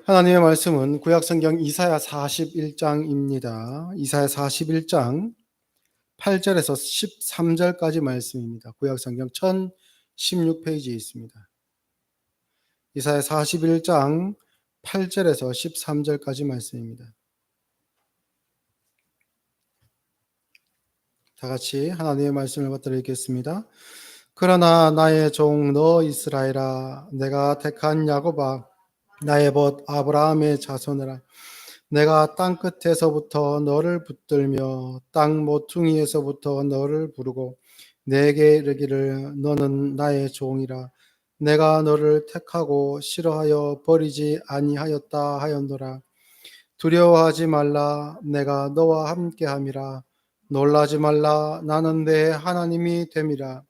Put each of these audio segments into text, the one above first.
하나님의 말씀은 구약성경 이사야 41장입니다. 이사야 41장 8절에서 13절까지 말씀입니다. 구약성경 1016페이지에 있습니다. 이사야 41장 8절에서 13절까지 말씀입니다. 다 같이 하나님의 말씀을 받들어 읽겠습니다. 그러나 나의 종 너 이스라엘아, 내가 택한 야곱아, 나의 벗 아브라함의 자손들아, 내가 땅 끝에서부터 너를 붙들며 땅 모퉁이에서부터 너를 부르고 내게 이르기를 너는 나의 종이라. 내가 너를 택하고 싫어하여 버리지 아니하였다 하였노라. 두려워하지 말라, 내가 너와 함께함이라. 놀라지 말라, 나는 내 하나님이 됨이라.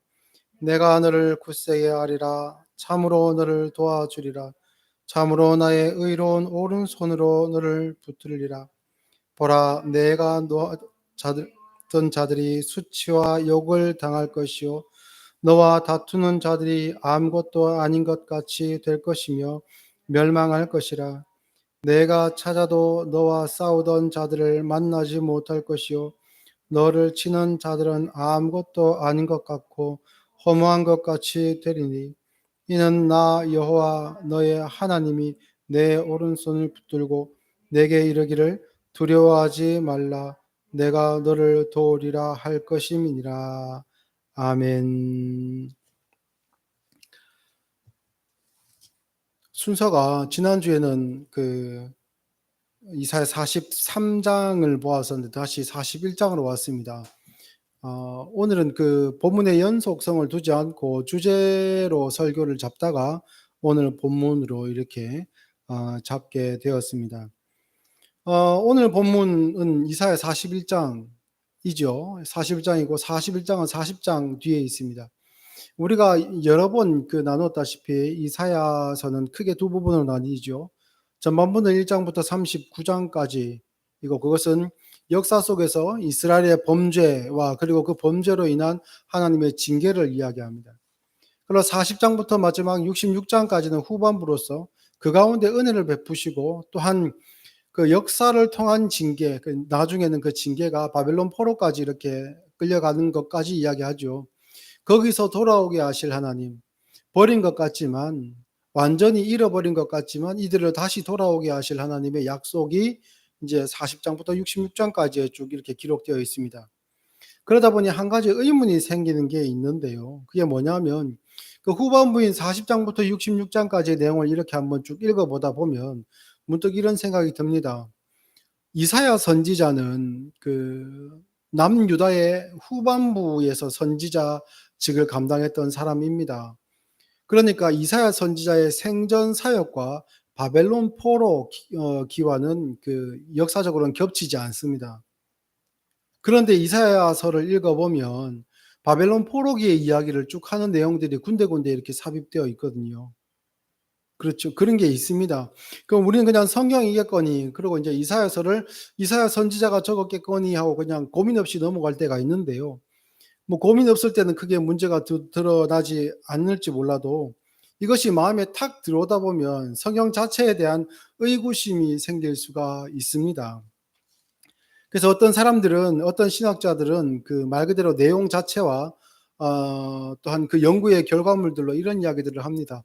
내가 너를 굳세게 하리라. 참으로 너를 도와주리라. 참으로 나의 의로운 오른손으로 너를 붙들리라. 보라, 내가 어떤 자들이 수치와 욕을 당할 것이요 너와 다투는 자들이 아무것도 아닌 것 같이 될 것이며 멸망할 것이라. 내가 찾아도 너와 싸우던 자들을 만나지 못할 것이요 너를 치는 자들은 아무것도 아닌 것 같고 허무한 것 같이 되리니 이는 나 여호와 너의 하나님이 내 오른손을 붙들고 내게 이르기를 두려워하지 말라, 내가 너를 도우리라 할 것임이니라. 아멘. 순서가 지난주에는 이사야 43장을 보았었는데 다시 41장으로 왔습니다. 오늘은 그 본문의 연속성을 두지 않고 주제로 설교를 잡다가 오늘 본문으로 이렇게 잡게 되었습니다. 오늘 본문은 이사야 41장이죠. 41장이고 41장은 40장 뒤에 있습니다. 우리가 여러 번 나눴다시피 이사야서는 크게 두 부분으로 나뉘죠. 전반부는 1장부터 39장까지 이고 그것은 역사 속에서 이스라엘의 범죄와 그리고 그 범죄로 인한 하나님의 징계를 이야기합니다. 그리고 40장부터 마지막 66장까지는 후반부로서 그 가운데 은혜를 베푸시고 또한 그 역사를 통한 징계, 나중에는 그 징계가 바벨론 포로까지 이렇게 끌려가는 것까지 이야기하죠. 거기서 돌아오게 하실 하나님, 버린 것 같지만 완전히 잃어버린 것 같지만 이들을 다시 돌아오게 하실 하나님의 약속이 이제 40장부터 66장까지에 쭉 이렇게 기록되어 있습니다. 그러다 보니 한 가지 의문이 생기는 게 있는데요. 그게 뭐냐면 그 후반부인 40장부터 66장까지의 내용을 이렇게 한번 쭉 읽어보다 보면 문득 이런 생각이 듭니다. 이사야 선지자는 그 남유다의 후반부에서 선지자직을 감당했던 사람입니다. 그러니까 이사야 선지자의 생전 사역과 바벨론 포로 기와는 역사적으로는 겹치지 않습니다. 그런데 이사야서를 읽어보면 바벨론 포로기의 이야기를 쭉 하는 내용들이 군데군데 이렇게 삽입되어 있거든요. 그렇죠. 그런 게 있습니다. 그럼 우리는 그냥 성경이겠거니, 그리고 이제 이사야서를 이사야 선지자가 적었겠거니 하고 그냥 고민 없이 넘어갈 때가 있는데요. 뭐 고민 없을 때는 크게 문제가 드러나지 않을지 몰라도 이것이 마음에 탁 들어오다 보면 성경 자체에 대한 의구심이 생길 수가 있습니다. 그래서 어떤 사람들은, 어떤 신학자들은 그 말 그대로 내용 자체와 또한 그 연구의 결과물들로 이런 이야기들을 합니다.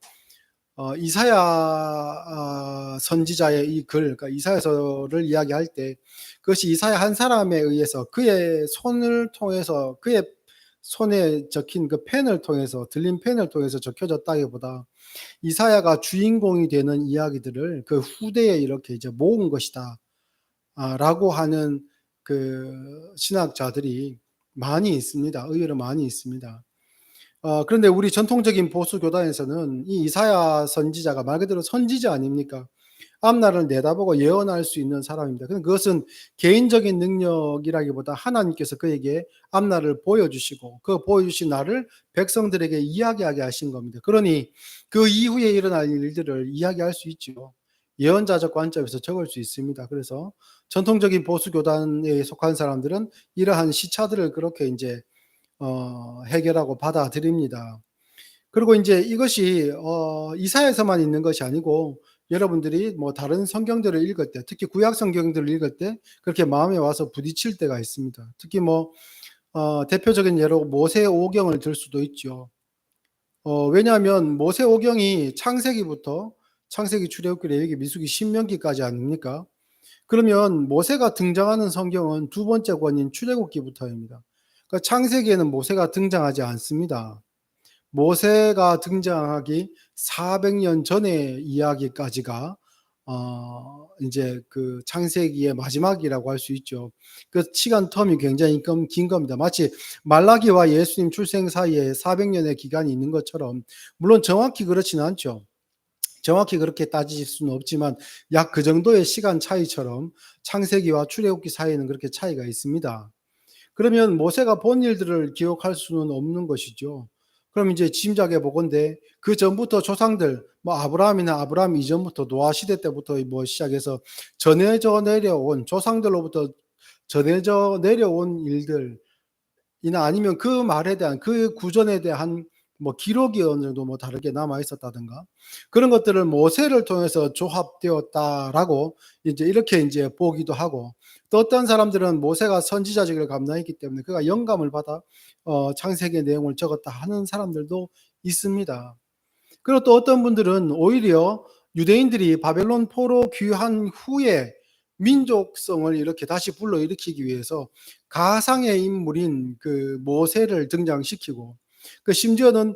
이사야 선지자의 이 글, 그러니까 이사야서를 이야기할 때 그것이 이사야 한 사람에 의해서 그의 손을 통해서, 그의 손에 적힌 그 펜을 통해서, 들린 펜을 통해서 적혀졌다기보다 이사야가 주인공이 되는 이야기들을 그 후대에 이렇게 이제 모은 것이다 라고 하는 그 신학자들이 많이 있습니다. 의외로 많이 있습니다. 그런데 우리 전통적인 보수 교단에서는 이 이사야 선지자가 말 그대로 선지자 아닙니까? 앞날을 내다보고 예언할 수 있는 사람입니다. 그것은 개인적인 능력이라기보다 하나님께서 그에게 앞날을 보여주시고 그 보여주신 날을 백성들에게 이야기하게 하신 겁니다. 그러니 그 이후에 일어날 일들을 이야기할 수 있죠. 예언자적 관점에서 적을 수 있습니다. 그래서 전통적인 보수 교단에 속한 사람들은 이러한 시차들을 그렇게 이제 해결하고 받아들입니다. 그리고 이제 이것이 이사야에서만 있는 것이 아니고 여러분들이 뭐 다른 성경들을 읽을 때, 특히 구약 성경들을 읽을 때 그렇게 마음에 와서 부딪힐 때가 있습니다. 특히 뭐 대표적인 예로 모세오경을 들 수도 있죠. 왜냐하면 모세오경이 창세기부터 창세기, 출애굽기, 레위기, 민수기, 신명기까지 아닙니까? 그러면 모세가 등장하는 성경은 두 번째 권인 출애굽기부터입니다. 그러니까 창세기에는 모세가 등장하지 않습니다. 모세가 등장하기 400년 전의 이야기까지가 인제 그 창세기의 마지막이라고 할 수 있죠. 그 시간 텀이 굉장히 긴 겁니다. 마치 말라기와 예수님 출생 사이에 400 년의 기간이 있는 것처럼, 물론 정확히 그렇지는 않죠. 정확히 그렇게 따지실 수는 없지만 약 그 정도의 시간 차이처럼 창세기와 출애굽기 사이에는 그렇게 차이가 있습니다. 그러면 모세가 본 일들을 기억할 수는 없는 것이죠. 그럼 이제 짐작해 보건대 그전부터 조상들, 뭐 아브라함 이전부터 노아 시대 때부터 뭐 시작해서 전해져 내려온, 조상들로부터 전해져 내려온 일들 이나 아니면 그 말에 대한, 그 구전에 대한 뭐 기록이 어느 정도 뭐 다르게 남아 있었다든가 그런 것들을 모세를 통해서 조합되었다라고 이제 이렇게 인제 보기도 하고, 또 어떤 사람들은 모세가 선지자직을 감당했기 때문에 그가 영감을 받아 창세기의 내용을 적었다 하는 사람들도 있습니다. 그리고 또 어떤 분들은 오히려 유대인들이 바벨론 포로 귀환 후에 민족성을 이렇게 다시 불러일으키기 위해서 가상의 인물인 그 모세를 등장시키고, 그 심지어는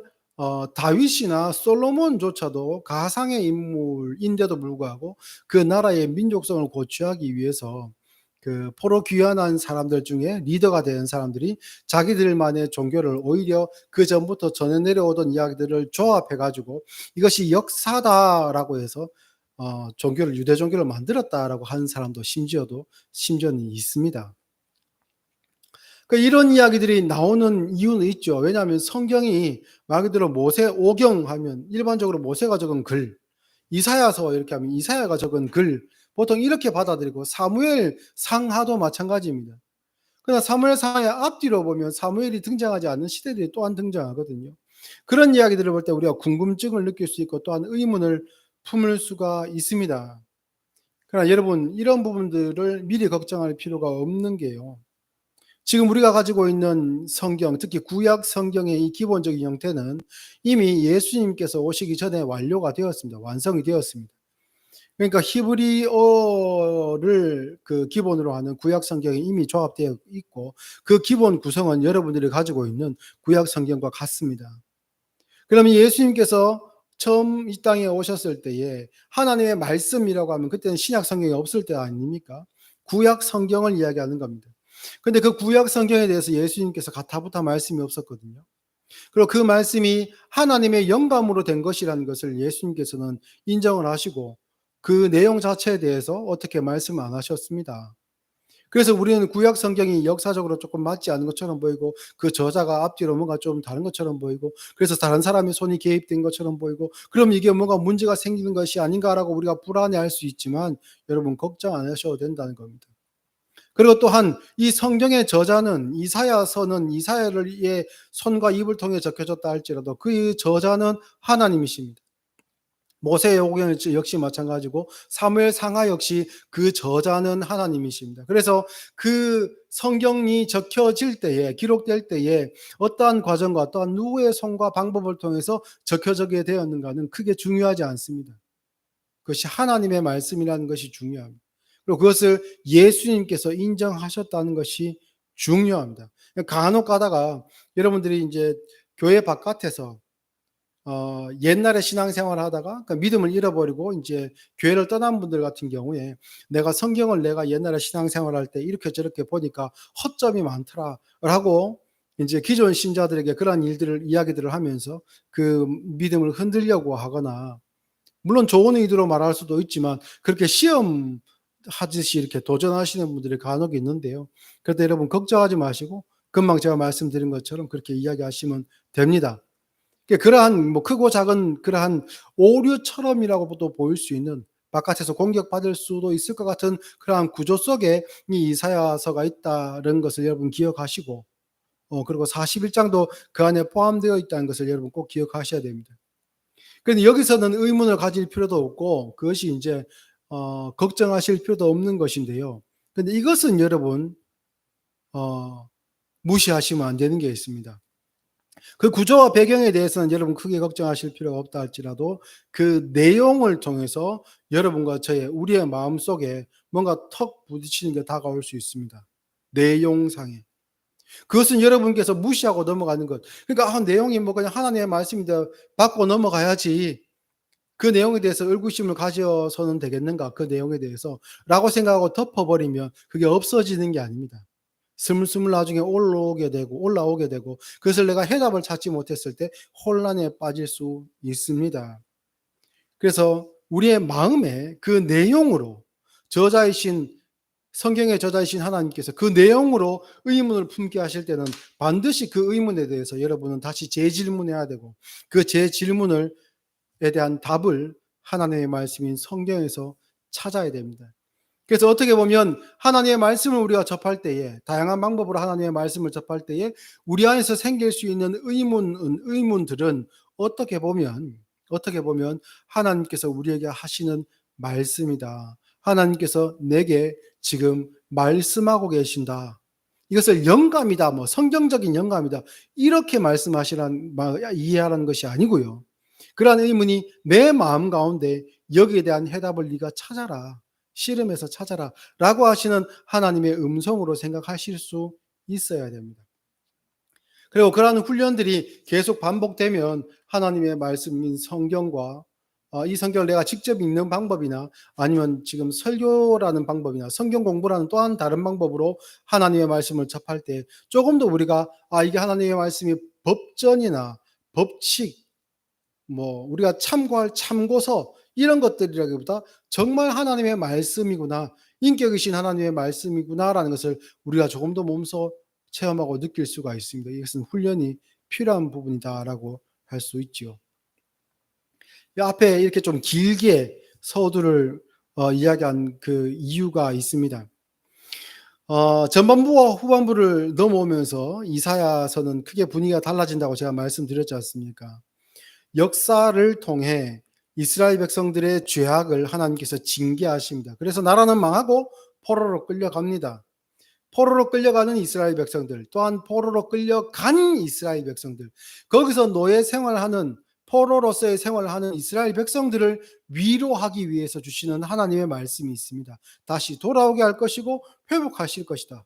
다윗이나 솔로몬조차도 가상의 인물인데도 불구하고 그 나라의 민족성을 고취하기 위해서 그 포로 귀환한 사람들 중에 리더가 된 사람들이 자기들만의 종교를 오히려 그전부터 전해 내려오던 이야기들을 조합해 가지고 이것이 역사다라고 해서 종교를, 유대 종교를 만들었다라고 하는 사람도 심지어는 있습니다. 이런 이야기들이 나오는 이유는 있죠. 왜냐하면 성경이 말 그대로 모세오경 하면 일반적으로 모세가 적은 글, 이사야서 이렇게 하면 이사야가 적은 글, 보통 이렇게 받아들이고, 사무엘 상하도 마찬가지입니다. 그러나 사무엘 상하의 앞뒤로 보면 사무엘이 등장하지 않는 시대들이 또한 등장하거든요. 그런 이야기들을 볼 때 우리가 궁금증을 느낄 수 있고 또한 의문을 품을 수가 있습니다. 그러나 여러분, 이런 부분들을 미리 걱정할 필요가 없는 게요, 지금 우리가 가지고 있는 성경, 특히 구약 성경의 이 기본적인 형태는 이미 예수님께서 오시기 전에 완료가 되었습니다. 완성이 되었습니다. 그러니까 히브리어를 그 기본으로 하는 구약 성경이 이미 조합되어 있고, 그 기본 구성은 여러분들이 가지고 있는 구약 성경과 같습니다. 그러면 예수님께서 처음 이 땅에 오셨을 때에 하나님의 말씀이라고 하면 그때는 신약 성경이 없을 때 아닙니까? 구약 성경을 이야기하는 겁니다. 근데 그 구약 성경에 대해서 예수님께서 가타부타 말씀이 없었거든요. 그리고 그 말씀이 하나님의 영감으로 된 것이라는 것을 예수님께서는 인정을 하시고 그 내용 자체에 대해서 어떻게 말씀 안 하셨습니다. 그래서 우리는 구약 성경이 역사적으로 조금 맞지 않은 것처럼 보이고, 그 저자가 앞뒤로 뭔가 좀 다른 것처럼 보이고, 그래서 다른 사람의 손이 개입된 것처럼 보이고, 그럼 이게 뭔가 문제가 생기는 것이 아닌가라고 우리가 불안해할 수 있지만 여러분, 걱정 안 하셔도 된다는 겁니다. 그리고 또한 이 성경의 저자는, 이사야서는 이사야의 손과 입을 통해 적혀졌다 할지라도 그 저자는 하나님이십니다. 모세오경 역시 마찬가지고 사무엘 상하 역시 그 저자는 하나님이십니다. 그래서 그 성경이 적혀질 때에, 기록될 때에 어떠한 과정과 어떠한 누구의 손과 방법을 통해서 적혀지게 되었는가는 크게 중요하지 않습니다. 그것이 하나님의 말씀이라는 것이 중요합니다. 그리고 그것을 예수님께서 인정하셨다는 것이 중요합니다. 간혹 가다가 여러분들이 이제 교회 바깥에서 옛날에 신앙생활을 하다가 그 믿음을 잃어버리고 인제 교회를 떠난 분들 같은 경우에 "내가 성경을 내가 옛날에 신앙생활할 때 이렇게 저렇게 보니까 허점이 많더라."라고 인제 기존 신자들에게 그러한 이야기들을 하면서 그 믿음을 흔들려고 하거나, 물론 좋은 의도로 말할 수도 있지만 그렇게 시험하듯이 이렇게 도전하시는 분들이 간혹 있는데요. 그럴 때 여러분 걱정하지 마시고 금방 제가 말씀드린 것처럼 그렇게 이야기하시면 됩니다. 그러한 뭐 크고 작은 그러한 오류처럼이라고도 보일 수 있는, 바깥에서 공격받을 수도 있을 것 같은 그러한 구조 속에 이 이사야서가 있다는 것을 여러분 기억하시고, 그리고 41장도 그 안에 포함되어 있다는 것을 여러분 꼭 기억하셔야 됩니다. 그런데 여기서는 의문을 가질 필요도 없고 그것이 인제 걱정하실 필요도 없는 것인데요. 근데 이것은 여러분 어 무시하시면 안 되는 게 있습니다. 그 구조와 배경에 대해서는 여러분 크게 걱정하실 필요가 없다 할지라도 그 내용을 통해서 여러분과 저의 우리의 마음속에 뭔가 턱 부딪히는 게 다가올 수 있습니다, 내용상에. 그것은 여러분께서 무시하고 넘어가는 것. 그러니까 '아 내용이 뭐 그냥 하나님의 말씀인데 받고 넘어가야지. 그 내용에 대해서 의구심을 가져서는 되겠는가 그 내용에 대해서.'라고 생각하고 덮어 버리면 그게 없어지는 게 아닙니다. 스물스물 나중에 올라오게 되고 그것을 내가 해답을 찾지 못했을 때 혼란에 빠질 수 있습니다. 그래서 우리의 마음에 그 내용으로 저자이신 성경의 저자이신 하나님께서 그 내용으로 의문을 품게 하실 때는 반드시 그 의문에 대해서 여러분은 다시 재질문해야 되고 그 재질문을 에 대한 답을 하나님의 말씀인 성경에서 찾아야 됩니다. 그래서 어떻게 보면 하나님의 말씀을 우리가 접할 때에 다양한 방법으로 하나님의 말씀을 접할 때에 우리 안에서 생길 수 있는 의문들은 어떻게 보면 하나님께서 우리에게 하시는 말씀이다. 하나님께서 내게 지금 말씀하고 계신다. 이것을 영감이다. 뭐 성경적인 영감이다. 이렇게 이해하라는 것이 아니고요. 그러한 의문이 내 마음 가운데 여기에 대한 해답을 네가 찾아라. 씨름해서 찾아라. 라고 하시는 하나님의 음성으로 생각하실 수 있어야 됩니다. 그리고 그러한 훈련들이 계속 반복되면 하나님의 말씀인 성경과 이 성경을 내가 직접 읽는 방법이나 아니면 지금 설교라는 방법이나 성경 공부라는 또한 다른 방법으로 하나님의 말씀을 접할 때 조금 더 우리가 이게 하나님의 말씀이 법전이나 법칙 우리가 참고할 참고서 이런 것들이라기보다 정말 하나님의 말씀이구나. 인격이신 하나님의 말씀이구나라는 것을 우리가 조금 더 몸소 체험하고 느낄 수가 있습니다. 이것은 훈련이 필요한 부분이다라고 할 수 있지요. 이 앞에 이렇게 좀 길게 서두를 이야기한 그 이유가 있습니다. 전반부와 후반부를 넘어오면서 이사야서는 크게 분위기가 달라진다고 제가 말씀드렸지 않습니까? 역사를 통해 이스라엘 백성들의 죄악을 하나님께서 징계하십니다. 그래서 나라는 망하고 포로로 끌려갑니다. 포로로 끌려가는 이스라엘 백성들, 또한 포로로 끌려간 이스라엘 백성들, 거기서 노예 생활하는 포로로서의 생활을 하는 이스라엘 백성들을 위로하기 위해서 주시는 하나님의 말씀이 있습니다. 다시 돌아오게 할 것이고 회복하실 것이다.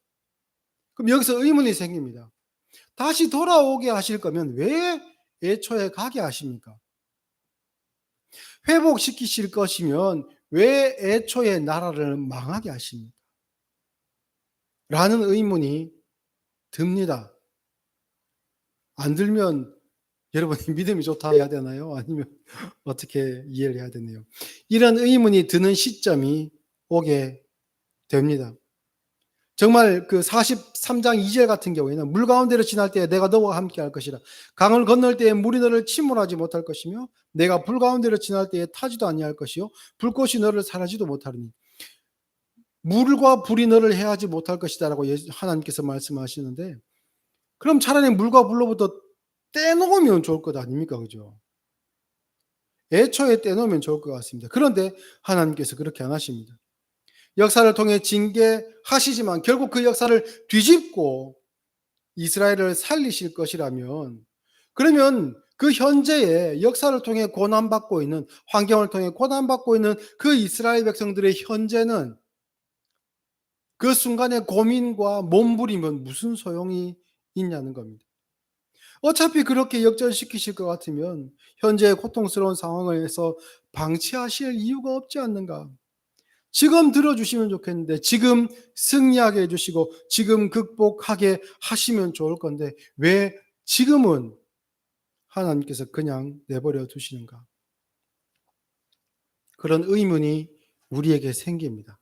그럼 여기서 의문이 생깁니다. 다시 돌아오게 하실 거면 왜 애초에 가게 하십니까? 회복시키실 것이면 왜 애초에 나라를 망하게 하십니까? 라는 의문이 듭니다. 안 들면 여러분이 믿음이 좋다 해야 되나요? 아니면 어떻게 이해를 해야 되나요? 이런 의문이 드는 시점이 오게 됩니다. 정말 그 43장 2절 같은 경우에는 물 가운데로 지날 때에 내가 너와 함께 할 것이라. 강을 건널 때에 물이 너를 침몰하지 못할 것이며 내가 불 가운데로 지날 때에 타지도 아니할 것이요 불꽃이 너를 사라지도 못하리니. 물과 불이 너를 해하지 못할 것이다라고 하나님께서 말씀하시는데 그럼 차라리 물과 불로부터 떼놓으면 좋을 것 아닙니까? 그죠? 애초에 떼놓으면 좋을 것 같습니다. 그런데 하나님께서 그렇게 안 하십니다. 역사를 통해 징계하시지만 결국 그 역사를 뒤집고 이스라엘을 살리실 것이라면 그러면 그 현재의 역사를 통해 고난받고 있는 환경을 통해 고난받고 있는 그 이스라엘 백성들의 현재는 그 순간의 고민과 몸부림은 무슨 소용이 있냐는 겁니다. 어차피 그렇게 역전시키실 것 같으면 현재의 고통스러운 상황에서 방치하실 이유가 없지 않는가. 지금 들어주시면 좋겠는데 지금 승리하게 해주시고 지금 극복하게 하시면 좋을 건데 왜 지금은 하나님께서 그냥 내버려 두시는가. 그런 의문이 우리에게 생깁니다.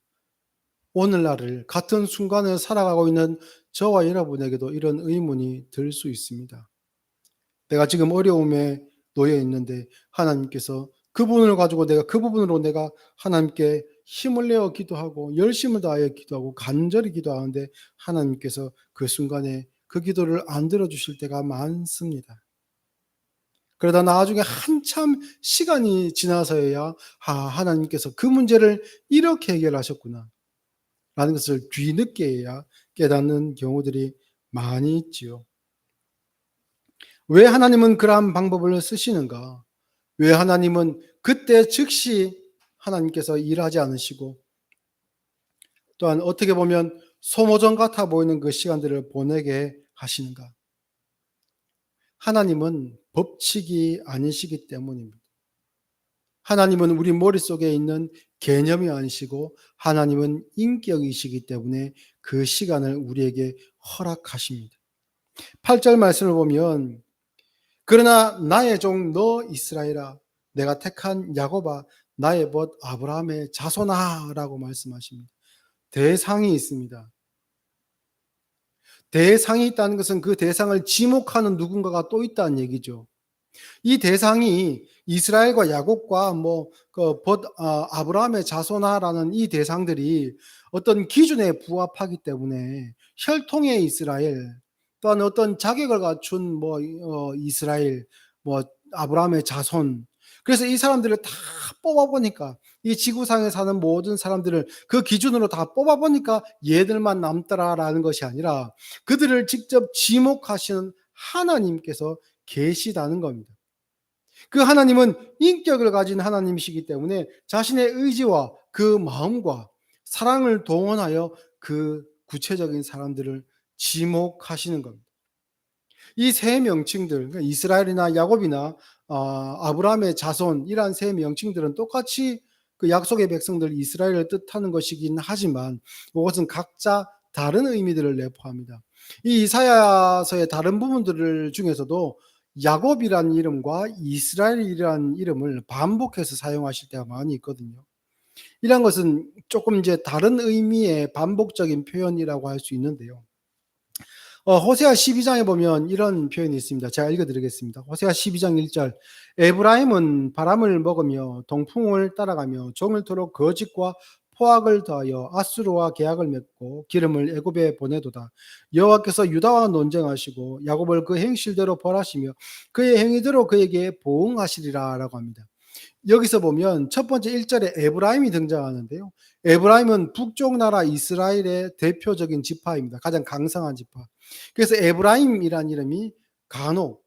오늘날을 같은 순간을 살아가고 있는 저와 여러분에게도 이런 의문이 들 수 있습니다. 내가 지금 어려움에 놓여 있는데 하나님께서 그 부분으로 내가 하나님께 힘을 내어 기도하고 열심을 다하여 기도하고 간절히 기도하는데 하나님께서 그 순간에 그 기도를 안 들어주실 때가 많습니다. 그러다 나중에 한참 시간이 지나서야 하나님께서 그 문제를 이렇게 해결하셨구나 라는 것을 뒤늦게야 깨닫는 경우들이 많이 있지요. 왜 하나님은 그러한 방법을 쓰시는가? 왜 하나님은 그때 즉시 하나님께서 일하지 않으시고, 또한 어떻게 보면 소모전 같아 보이는 그 시간들을 보내게 하시는가? 하나님은 법칙이 아니시기 때문입니다. 하나님은 우리 머릿속에 있는 개념이 아니시고 하나님은 인격이시기 때문에 그 시간을 우리에게 허락하십니다. 8절 말씀을 보면, 그러나 나의 종 너 이스라엘아, 내가 택한 야곱아, 나의 벗 아브라함의 자손아 라고 말씀하십니다. 대상이 있습니다. 대상이 있다는 것은 그 대상을 지목하는 누군가가 또 있다는 얘기죠. 이 대상이 이스라엘과 야곱과 아브라함의 자손아라는 이 대상들이 어떤 기준에 부합하기 때문에 혈통의 이스라엘, 또한 어떤 자격을 갖춘 이스라엘, 뭐 아브라함의 자손. 그래서 이 사람들을 다 뽑아보니까, 이 지구상에 사는 모든 사람들을 그 기준으로 다 뽑아보니까 얘들만 남더라라는 것이 아니라 그들을 직접 지목하시는 하나님께서 계시다는 겁니다. 그 하나님은 인격을 가진 하나님이시기 때문에 자신의 의지와 그 마음과 사랑을 동원하여 그 구체적인 사람들을 지목하시는 겁니다. 이 세 명칭들, 그러니까 이스라엘이나 야곱이나 아브라함의 자손, 이러한 세 명칭들은 똑같이 그 약속의 백성들 이스라엘을 뜻하는 것이긴 하지만 이것은 각자 다른 의미들을 내포합니다. 이 이사야서의 다른 부분들 중에서도 야곱이라는 이름과 이스라엘이라는 이름을 반복해서 사용하실 때가 많이 있거든요. 이런 것은 조금 이제 다른 의미의 반복적인 표현이라고 할 수 있는데요. 호세아 12장에 보면 이런 표현이 있습니다. 제가 읽어드리겠습니다. 호세아 12장 1절. 에브라임은 바람을 먹으며 동풍을 따라가며 종일토록 거짓과 포악을 더하여 아수르와 계약을 맺고 기름을 애굽에 보내도다. 여호와께서 유다와 논쟁하시고 야곱을 그 행실대로 벌하시며 그의 행위대로 그에게 보응하시리라라고 합니다. 여기서 보면 첫 번째 1절에 에브라임이 등장하는데요. 에브라임은 북쪽 나라 이스라엘의 대표적인 지파입니다. 가장 강성한 지파. 그래서 에브라임이란 이름이 간혹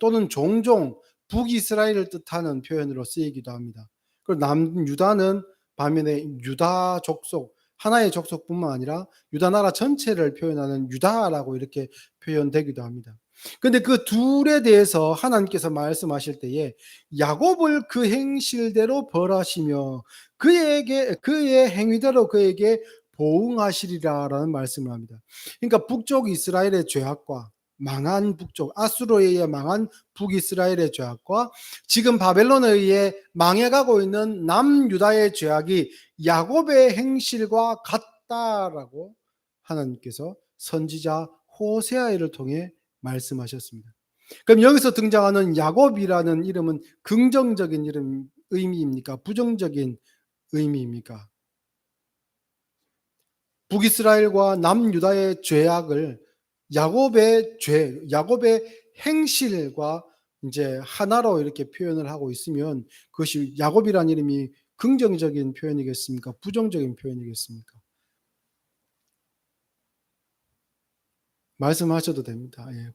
또는 종종 북이스라엘을 뜻하는 표현으로 쓰이기도 합니다. 그리고 남유다는 반면에 유다 족속, 하나의 족속뿐만 아니라 유다 나라 전체를 표현하는 유다라고 이렇게 표현되기도 합니다. 그런데 그 둘에 대해서 하나님께서 말씀하실 때에 야곱을 그 행실대로 벌하시며 그의 행위대로 그에게 보응하시리라라는 말씀을 합니다. 그러니까 북쪽 이스라엘의 죄악과 망한 북쪽 아수르에 의해 망한 북이스라엘의 죄악과 지금 바벨론에 의해 망해가고 있는 남유다의 죄악이 야곱의 행실과 같다라고 하나님께서 선지자 호세아를 통해 말씀하셨습니다. 그럼 여기서 등장하는 야곱이라는 이름은 긍정적인 의미입니까? 부정적인 의미입니까? 북이스라엘과 남유다의 죄악을 야곱의 행실과 이제 하나로 이렇게 표현을 하고 있으면 그것이 야곱이라는 이름이 긍정적인 표현이겠습니까? 부정적인 표현이겠습니까? 말씀하셔도 됩니다. 예.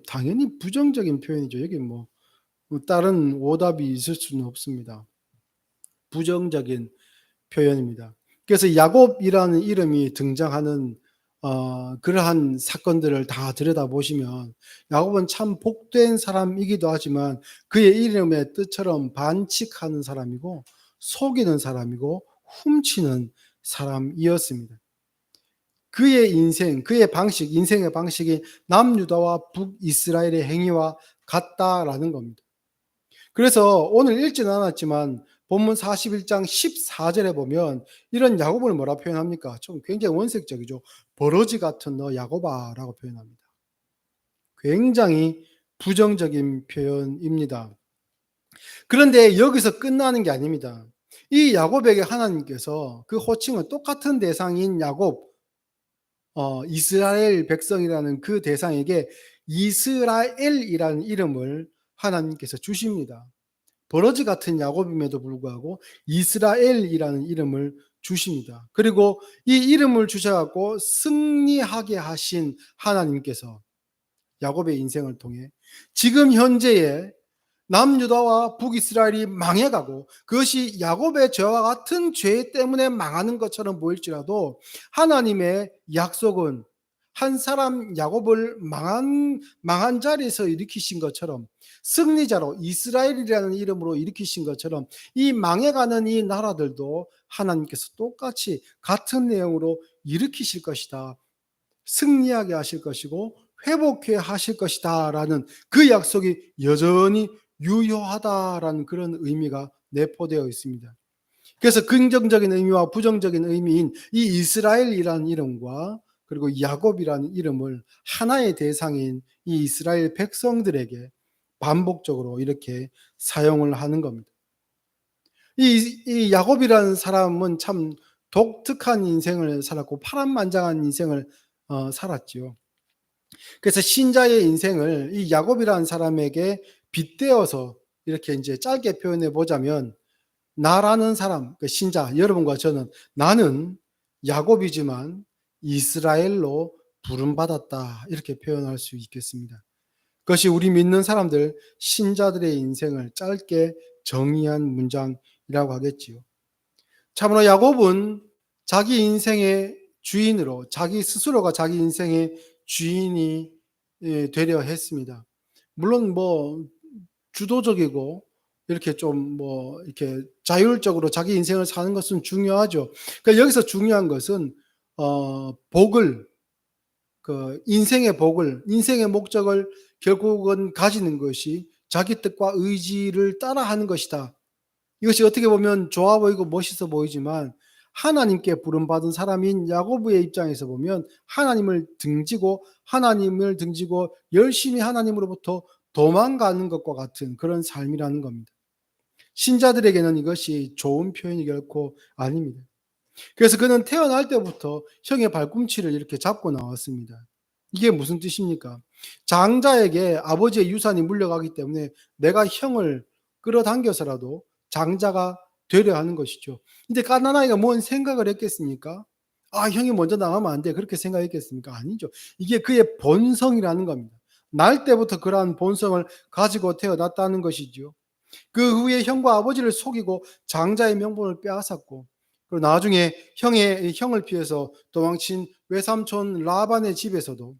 당연히 부정적인 표현이죠. 여기 다른 오답이 있을 수는 없습니다. 부정적인 표현입니다. 그래서 야곱이라는 이름이 등장하는 그러한 사건들을 다 들여다보시면 야곱은 참 복된 사람이기도 하지만 그의 이름의 뜻처럼 반칙하는 사람이고 속이는 사람이고 훔치는 사람이었습니다. 그의 인생의 방식이 남유다와 북이스라엘의 행위와 같다라는 겁니다. 그래서 오늘 읽지는 않았지만 본문 41장 14절에 보면 이런 야곱을 뭐라 표현합니까? 좀 굉장히 원색적이죠. 버러지 같은 너 야곱아라고 표현합니다. 굉장히 부정적인 표현입니다. 그런데 여기서 끝나는 게 아닙니다. 이 야곱에게 하나님께서 그 호칭은 똑같은 대상인 야곱, 이스라엘 백성이라는 그 대상에게 이스라엘이라는 이름을 하나님께서 주십니다. 버러지 같은 야곱임에도 불구하고 이스라엘이라는 이름을 주십니다. 그리고 이 이름을 주셔갖고 승리하게 하신 하나님께서 야곱의 인생을 통해 지금 현재의 남유다와 북이스라엘이 망해가고 그것이 야곱의 죄와 같은 죄 때문에 망하는 것처럼 보일지라도 하나님의 약속은 한 사람 야곱을 망한 자리에서 일으키신 것처럼 승리자로 이스라엘이라는 이름으로 일으키신 것처럼 이 망해가는 이 나라들도 하나님께서 똑같이 같은 내용으로 일으키실 것이다. 승리하게 하실 것이고 회복해 하실 것이다 라는 그 약속이 여전히 유효하다라는 그런 의미가 내포되어 있습니다. 그래서 긍정적인 의미와 부정적인 의미인 이 이스라엘이라는 이름과 그리고 야곱이라는 이름을 하나의 대상인 이 이스라엘 백성들에게 반복적으로 이렇게 사용을 하는 겁니다. 이 야곱이라는 사람은 참 독특한 인생을 살았고 파란만장한 인생을 살았지요. 그래서 신자의 인생을 이 야곱이라는 사람에게 빗대어서 이렇게 이제 짧게 표현해 보자면 나라는 사람, 그 신자, 여러분과 저는 나는 야곱이지만 이스라엘로 부름받았다. 이렇게 표현할 수 있겠습니다. 그것이 우리 믿는 사람들, 신자들의 인생을 짧게 정의한 문장이라고 하겠지요. 참으로 야곱은 자기 인생의 주인으로, 자기 스스로가 자기 인생의 주인이 되려 했습니다. 물론 주도적이고 이렇게 좀 이렇게 자율적으로 자기 인생을 사는 것은 중요하죠. 그러니까 여기서 중요한 것은 복을, 그 인생의 복을, 인생의 목적을 결국은 가지는 것이 자기 뜻과 의지를 따라하는 것이다. 이것이 어떻게 보면 좋아 보이고 멋있어 보이지만 하나님께 부름받은 사람인 야고보의 입장에서 보면 하나님을 등지고 열심히 하나님으로부터 도망가는 것과 같은 그런 삶이라는 겁니다. 신자들에게는 이것이 좋은 표현이 결코 아닙니다. 그래서 그는 태어날 때부터 형의 발꿈치를 이렇게 잡고 나왔습니다. 이게 무슨 뜻입니까? 장자에게 아버지의 유산이 물려가기 때문에 내가 형을 끌어당겨서라도 장자가 되려 하는 것이죠. 근데 갓난아이가 뭔 생각을 했겠습니까? 아, 형이 먼저 나가면 안 돼. 그렇게 생각했겠습니까? 아니죠. 이게 그의 본성이라는 겁니다. 날 때부터 그러한 본성을 가지고 태어났다는 것이죠. 그 후에 형과 아버지를 속이고 장자의 명분을 빼앗았고, 그리고 나중에 형을 피해서 도망친 외삼촌 라반의 집에서도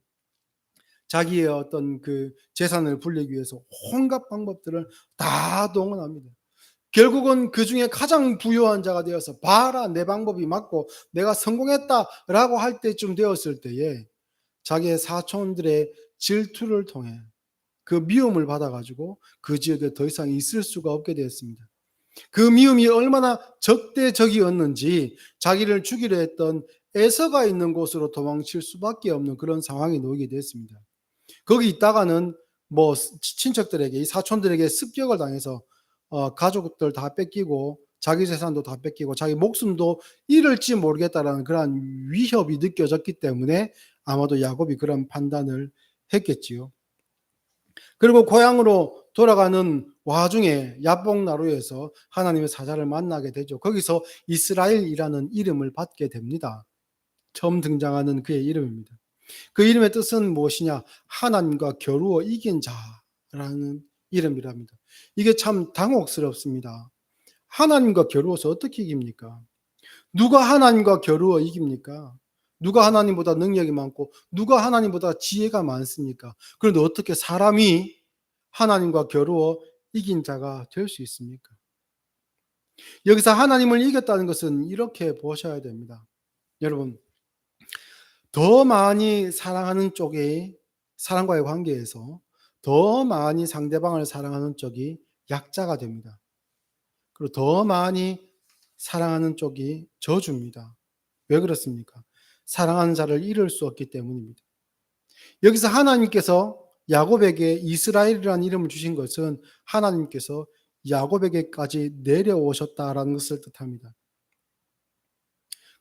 자기의 어떤 그 재산을 불리기 위해서 온갖 방법들을 다 동원합니다. 결국은 그 중에 가장 부유한 자가 되어서 봐라 내 방법이 맞고 내가 성공했다라고 할 때쯤 되었을 때에 자기의 사촌들의 질투를 통해 그 미움을 받아가지고 그 지역에 더 이상 있을 수가 없게 되었습니다. 그 미움이 얼마나 적대적이었는지 자기를 죽이려 했던 에서가 있는 곳으로 도망칠 수밖에 없는 그런 상황에 놓이게 됐습니다. 거기 있다가는 친척들에게, 이 사촌들에게 습격을 당해서 가족들 다 뺏기고 자기 재산도 다 뺏기고 자기 목숨도 잃을지 모르겠다라는 그러한 위협이 느껴졌기 때문에 아마도 야곱이 그런 판단을 했겠지요. 그리고 고향으로 돌아가는 와중에 야복나루에서 하나님의 사자를 만나게 되죠. 거기서 이스라엘이라는 이름을 받게 됩니다. 처음 등장하는 그의 이름입니다. 그 이름의 뜻은 무엇이냐? 하나님과 겨루어 이긴 자라는 이름이랍니다. 이게 참 당혹스럽습니다. 하나님과 겨루어서 어떻게 이깁니까? 누가 하나님과 겨루어 이깁니까? 누가 하나님보다 능력이 많고 누가 하나님보다 지혜가 많습니까? 그런데 어떻게 사람이 하나님과 겨루어 이긴 자가 될 수 있습니까? 여기서 하나님을 이겼다는 것은 이렇게 보셔야 됩니다. 여러분, 더 많이 사랑하는 쪽이, 사랑과의 관계에서 더 많이 상대방을 사랑하는 쪽이 약자가 됩니다. 그리고 더 많이 사랑하는 쪽이 저주입니다. 왜 그렇습니까? 사랑하는 자를 잃을 수 없기 때문입니다. 여기서 하나님께서 야곱에게 이스라엘이라는 이름을 주신 것은 하나님께서 야곱에게까지 내려오셨다라는 것을 뜻합니다.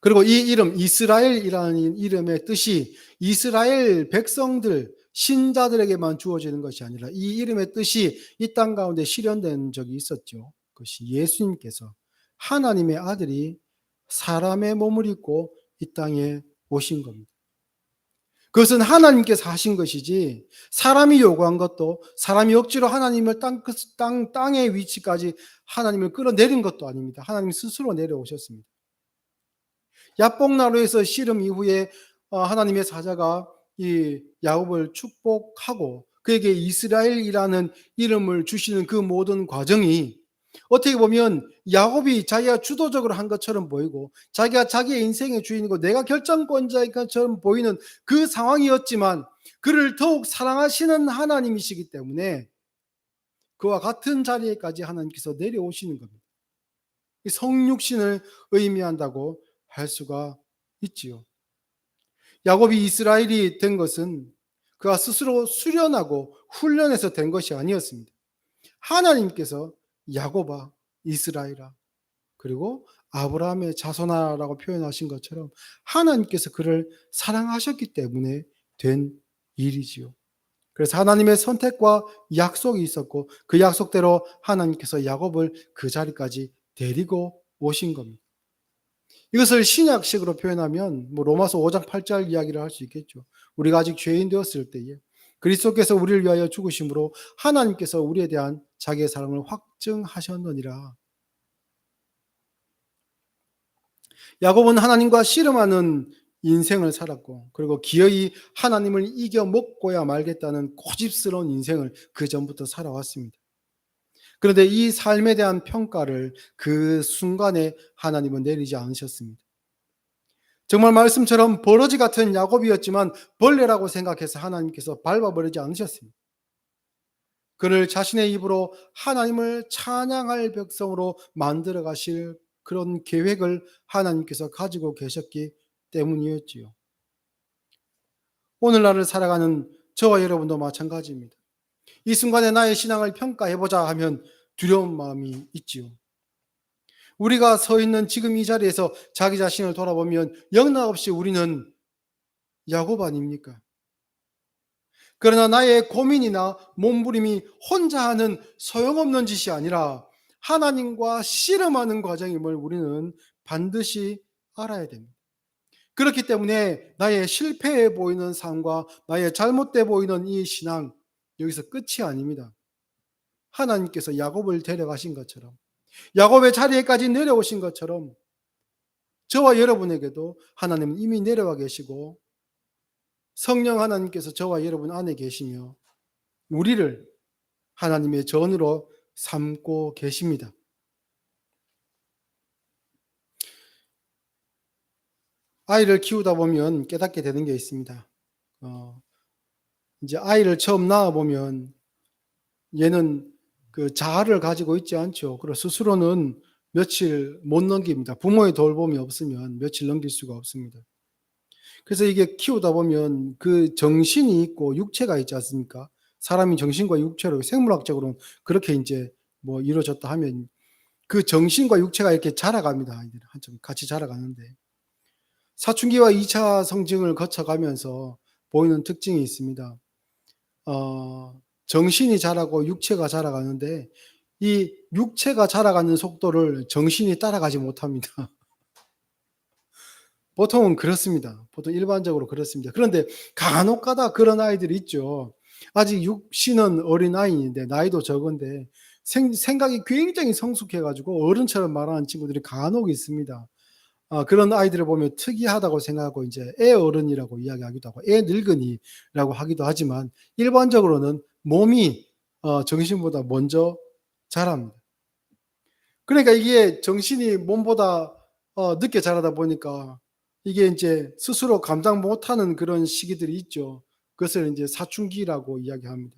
그리고 이 이름 이스라엘이라는 이름의 뜻이 이스라엘 백성들, 신자들에게만 주어지는 것이 아니라 이 이름의 뜻이 이 땅 가운데 실현된 적이 있었죠. 그것이 예수님께서 하나님의 아들이 사람의 몸을 입고 이 땅에 오신 겁니다. 그것은 하나님께서 하신 것이지 사람이 요구한 것도 사람이 억지로 하나님을 땅의 위치까지 하나님을 끌어내린 것도 아닙니다. 하나님 스스로 내려오셨습니다. 야복나루에서 씨름 이후에 하나님의 사자가 이 야곱을 축복하고 그에게 이스라엘이라는 이름을 주시는 그 모든 과정이 어떻게 보면 야곱이 자기가 주도적으로 한 것처럼 보이고 자기가 자기의 인생의 주인이고 내가 결정권자인 것처럼 보이는 그 상황이었지만 그를 더욱 사랑하시는 하나님이시기 때문에 그와 같은 자리에까지 하나님께서 내려오시는 겁니다. 성육신을 의미한다고 할 수가 있지요. 야곱이 이스라엘이 된 것은 그가 스스로 수련하고 훈련해서 된 것이 아니었습니다. 하나님께서 야곱아, 이스라엘아, 그리고 아브라함의 자손아라고 표현하신 것처럼 하나님께서 그를 사랑하셨기 때문에 된 일이지요. 그래서 하나님의 선택과 약속이 있었고 그 약속대로 하나님께서 야곱을 그 자리까지 데리고 오신 겁니다. 이것을 신약식으로 표현하면 로마서 5장 8절 이야기를 할 수 있겠죠. 우리가 아직 죄인 되었을 때에 그리스도께서 우리를 위하여 죽으심으로 하나님께서 우리에 대한 자기의 사랑을 확증하셨느니라. 야곱은 하나님과 씨름하는 인생을 살았고 그리고 기어이 하나님을 이겨 먹고야 말겠다는 고집스러운 인생을 그 전부터 살아왔습니다. 그런데 이 삶에 대한 평가를 그 순간에 하나님은 내리지 않으셨습니다. 정말 말씀처럼 버러지 같은 야곱이었지만 벌레라고 생각해서 하나님께서 밟아버리지 않으셨습니다. 그를 자신의 입으로 하나님을 찬양할 백성으로 만들어 가실 그런 계획을 하나님께서 가지고 계셨기 때문이었지요. 오늘날을 살아가는 저와 여러분도 마찬가지입니다. 이 순간에 나의 신앙을 평가해보자 하면 두려운 마음이 있지요. 우리가 서 있는 지금 이 자리에서 자기 자신을 돌아보면 영락없이 우리는 야곱 아닙니까? 그러나 나의 고민이나 몸부림이 혼자 하는 소용없는 짓이 아니라 하나님과 씨름하는 과정임을 우리는 반드시 알아야 됩니다. 그렇기 때문에 나의 실패해 보이는 삶과 나의 잘못돼 보이는 이 신앙, 여기서 끝이 아닙니다. 하나님께서 야곱을 데려가신 것처럼 야곱의 자리에까지 내려오신 것처럼 저와 여러분에게도 하나님은 이미 내려와 계시고 성령 하나님께서 저와 여러분 안에 계시며 우리를 하나님의 전으로 삼고 계십니다. 아이를 키우다 보면 깨닫게 되는 게 있습니다. 이제 아이를 처음 낳아 보면 얘는 그 자아를 가지고 있지 않죠. 그리고 스스로는 며칠 못 넘깁니다. 부모의 돌봄이 없으면 며칠 넘길 수가 없습니다. 그래서 이게 키우다 보면 그 정신이 있고 육체가 있지 않습니까? 사람이 정신과 육체로 생물학적으로는 그렇게 이제 뭐 이루어졌다 하면 그 정신과 육체가 이렇게 자라갑니다. 아이들은 한참 같이 자라가는데 사춘기와 2차 성징을 거쳐가면서 보이는 특징이 있습니다. 정신이 자라고 육체가 자라가는데 이 육체가 자라가는 속도를 정신이 따라가지 못합니다. 보통은 그렇습니다. 보통 일반적으로 그렇습니다. 그런데 간혹가다 그런 아이들이 있죠. 아직 육신은 어린아이인데 나이도 적은데 생각이 굉장히 성숙해가지고 어른처럼 말하는 친구들이 간혹 있습니다. 그런 아이들을 보면 특이하다고 생각하고 이제 애 어른이라고 이야기하기도 하고 애 늙은이라고 하기도 하지만 일반적으로는 몸이 정신보다 먼저 자랍니다. 그러니까 이게 정신이 몸보다 늦게 자라다 보니까 이게 이제 스스로 감당 못하는 그런 시기들이 있죠. 그것을 이제 사춘기라고 이야기합니다.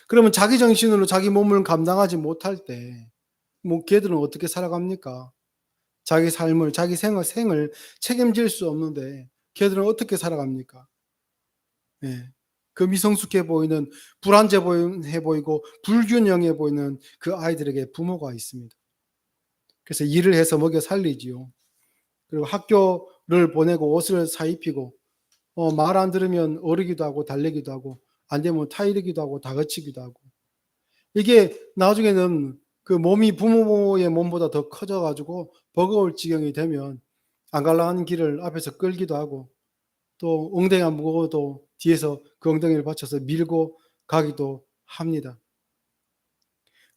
그러면 자기 정신으로 자기 몸을 감당하지 못할 때 뭐 걔들은 어떻게 살아갑니까? 자기 삶을 자기 생을 책임질 수 없는데 걔들은 어떻게 살아갑니까? 예. 그 미성숙해 보이는 불안정해 보이고 불균형해 보이는 그 아이들에게 부모가 있습니다. 그래서 일을 해서 먹여 살리지요. 그리고 학교를 보내고 옷을 사 입히고 말 안 들으면 어르기도 하고 달래기도 하고 안 되면 타이르기도 하고 다그치기도 하고 이게 나중에는 그 몸이 부모의 몸보다 더 커져 가지고 버거울 지경이 되면 안 갈라가는 길을 앞에서 끌기도 하고 또 엉덩이가 무거워도 뒤에서 그 엉덩이를 받쳐서 밀고 가기도 합니다.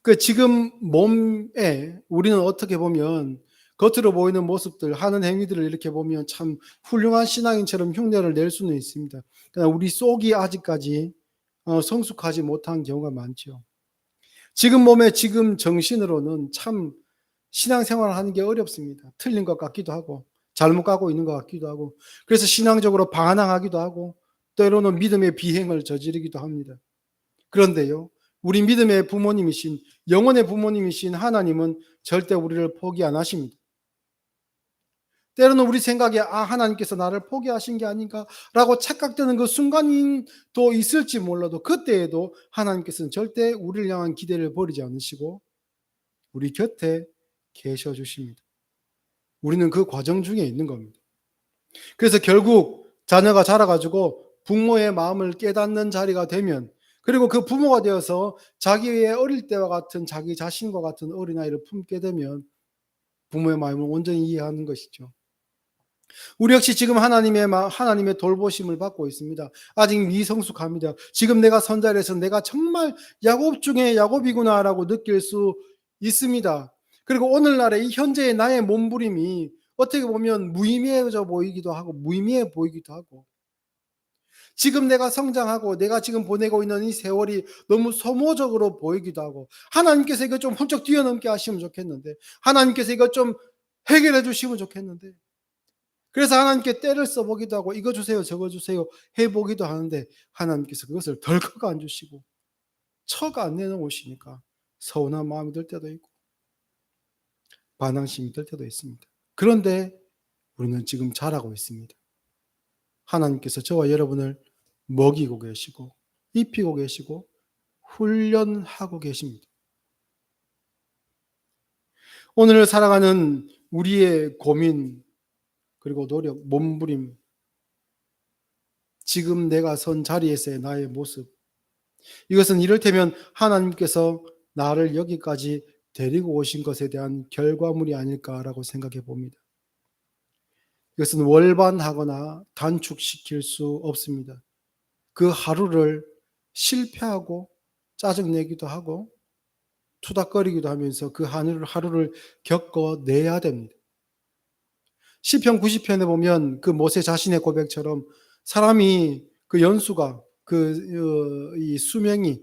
그 지금 몸에 우리는 어떻게 보면 겉으로 보이는 모습들 하는 행위들을 이렇게 보면 참 훌륭한 신앙인처럼 흉내를 낼 수는 있습니다. 그러나 우리 속이 아직까지 성숙하지 못한 경우가 많죠. 지금 몸에 지금 정신으로는 참 신앙생활을 하는 게 어렵습니다. 틀린 것 같기도 하고 잘못 가고 있는 것 같기도 하고 그래서 신앙적으로 반항하기도 하고 때로는 믿음의 비행을 저지르기도 합니다. 그런데요, 우리 믿음의 부모님이신 영혼의 부모님이신 하나님은 절대 우리를 포기 안 하십니다. 때로는 우리 생각에 '아 하나님께서 나를 포기하신 게 아닌가.'라고 착각되는 그 순간도 있을지 몰라도 그때에도 하나님께서는 절대 우리를 향한 기대를 버리지 않으시고 우리 곁에 계셔 주십니다. 우리는 그 과정 중에 있는 겁니다. 그래서 결국 자녀가 자라 가지고 부모의 마음을 깨닫는 자리가 되면 그리고 그 부모가 되어서 자기의 어릴 때와 같은 자기 자신과 같은 어린아이를 품게 되면 부모의 마음을 온전히 이해하는 것이죠. 우리 역시 지금 하나님의 돌보심을 받고 있습니다. 아직 미성숙합니다. 지금 내가 선자리에서 내가 정말 야곱 중에 야곱이구나라고 느낄 수 있습니다. 그리고 오늘날의 이 현재의 나의 몸부림이 어떻게 보면 무의미해져 보이기도 하고 무의미해 보이기도 하고 지금 내가 성장하고 내가 지금 보내고 있는 이 세월이 너무 소모적으로 보이기도 하고 하나님께서 이거 좀 훌쩍 뛰어넘게 하시면 좋겠는데 하나님께서 이거 좀 해결해 주시면 좋겠는데 그래서 하나님께 때를 써보기도 하고 이거 주세요 저거 주세요 해보기도 하는데 하나님께서 그것을 덜컥 안 주시고 척 안 내놓으시니까 서운한 마음이 들 때도 있고 반항심이 들 때도 있습니다. 그런데 우리는 지금 잘하고 있습니다. 하나님께서 저와 여러분을 먹이고 계시고 입히고 계시고 훈련하고 계십니다. 오늘 살아가는 우리의 고민 그리고 노력, 몸부림, 지금 내가 선 자리에서의 나의 모습 이것은 이를테면 하나님께서 나를 여기까지 데리고 오신 것에 대한 결과물이 아닐까라고 생각해 봅니다. 이것은 월반하거나 단축시킬 수 없습니다. 그 하루를 실패하고 짜증내기도 하고 투닥거리기도 하면서 그 하루를 겪어내야 됩니다. 시편 90편에 보면 그 모세 자신의 고백처럼 사람이 그 연수가 이 수명이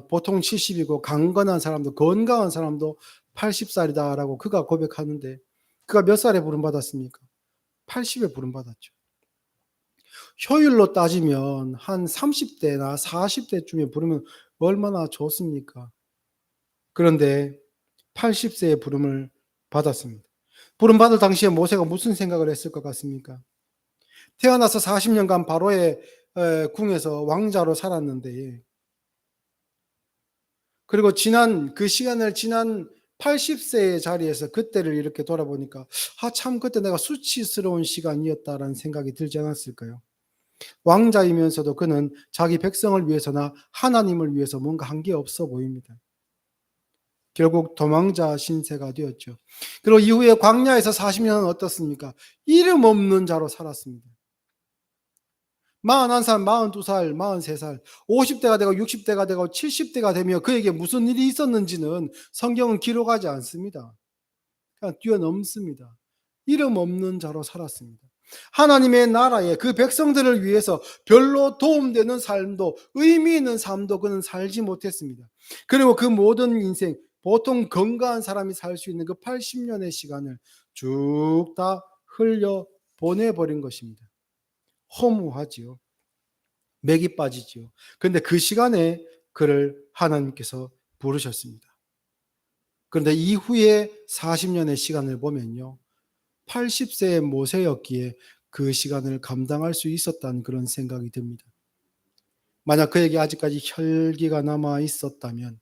보통 70이고 강건한 사람도 건강한 사람도 80살이다라고 그가 고백하는데 그가 몇 살에 부름받았습니까? 80에 부름받았죠. 효율로 따지면 한 30대나 40대쯤에 부르면 얼마나 좋습니까? 그런데 80세에 부름을 받았습니다. 부름받을 당시에 모세가 무슨 생각을 했을 것 같습니까? 태어나서 40년간 바로의 궁에서 왕자로 살았는데 그리고 그 시간을 지난 80세의 자리에서 그때를 이렇게 돌아보니까 '아 참 그때 내가 수치스러운 시간이었다.'라는 생각이 들지 않았을까요? 왕자이면서도 그는 자기 백성을 위해서나 하나님을 위해서 뭔가 한 게 없어 보입니다. 결국 도망자 신세가 되었죠. 그리고 이후에 광야에서 40년은 어떻습니까? 이름 없는 자로 살았습니다. 41살, 42살, 43살, 50대가 되고 60대가 되고 70대가 되며 그에게 무슨 일이 있었는지는 성경은 기록하지 않습니다. 그냥 뛰어넘습니다. 이름 없는 자로 살았습니다. 하나님의 나라에 그 백성들을 위해서 별로 도움되는 삶도 의미 있는 삶도 그는 살지 못했습니다. 그리고 그 모든 인생 보통 건강한 사람이 살 수 있는 그 80년의 시간을 쭉 다 흘려 보내버린 것입니다. 허무하지요. 맥이 빠지지요. 그런데 그 시간에 그를 하나님께서 부르셨습니다. 그런데 이후에 40년의 시간을 보면요. 80세의 모세였기에 그 시간을 감당할 수 있었다는 그런 생각이 듭니다. 만약 그에게 아직까지 혈기가 남아 있었다면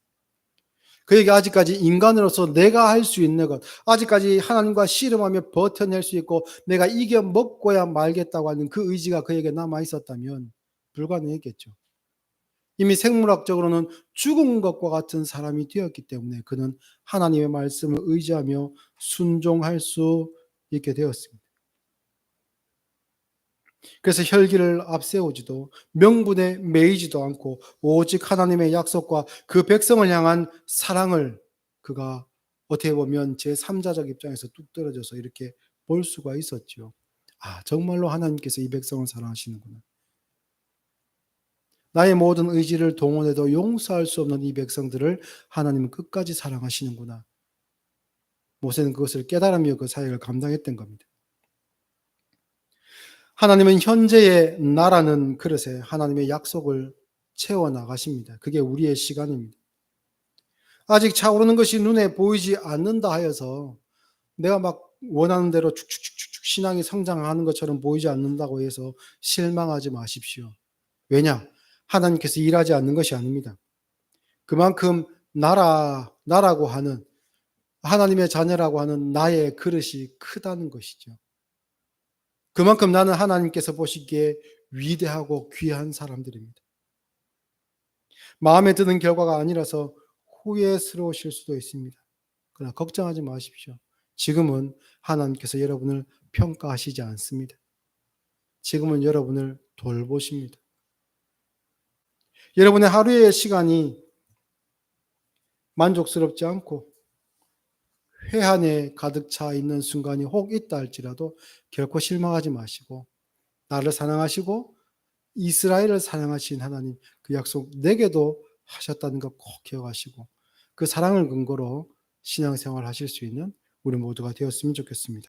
그에게 아직까지 인간으로서 내가 할 수 있는 것, 아직까지 하나님과 씨름하며 버텨낼 수 있고 내가 이겨 먹고야 말겠다고 하는 그 의지가 그에게 남아 있었다면 불가능했겠죠. 이미 생물학적으로는 죽은 것과 같은 사람이 되었기 때문에 그는 하나님의 말씀을 의지하며 순종할 수 있게 되었습니다. 그래서 혈기를 앞세우지도 명분에 매이지도 않고 오직 하나님의 약속과 그 백성을 향한 사랑을 그가 어떻게 보면 제3자적 입장에서 뚝 떨어져서 이렇게 볼 수가 있었죠. 아, 정말로 하나님께서 이 백성을 사랑하시는구나. 나의 모든 의지를 동원해도 용서할 수 없는 이 백성들을 하나님은 끝까지 사랑하시는구나. 모세는 그것을 깨달으며 그 사역을 감당했던 겁니다. 하나님은 현재의 나라는 그릇에 하나님의 약속을 채워나가십니다. 그게 우리의 시간입니다. 아직 차오르는 것이 눈에 보이지 않는다 하여서 내가 막 원하는 대로 축축축축 신앙이 성장하는 것처럼 보이지 않는다고 해서 실망하지 마십시오. 왜냐? 하나님께서 일하지 않는 것이 아닙니다. 그만큼 나라고 하는 하나님의 자녀라고 하는 나의 그릇이 크다는 것이죠. 그만큼 나는 하나님께서 보시기에 위대하고 귀한 사람들입니다. 마음에 드는 결과가 아니라서 후회스러우실 수도 있습니다. 그러나 걱정하지 마십시오. 지금은 하나님께서 여러분을 평가하시지 않습니다. 지금은 여러분을 돌보십니다. 여러분의 하루의 시간이 만족스럽지 않고 회한에 가득 차 있는 순간이 혹 있다 할지라도 결코 실망하지 마시고 나를 사랑하시고 이스라엘을 사랑하신 하나님 그 약속 내게도 하셨다는 것 꼭 기억하시고 그 사랑을 근거로 신앙생활 하실 수 있는 우리 모두가 되었으면 좋겠습니다.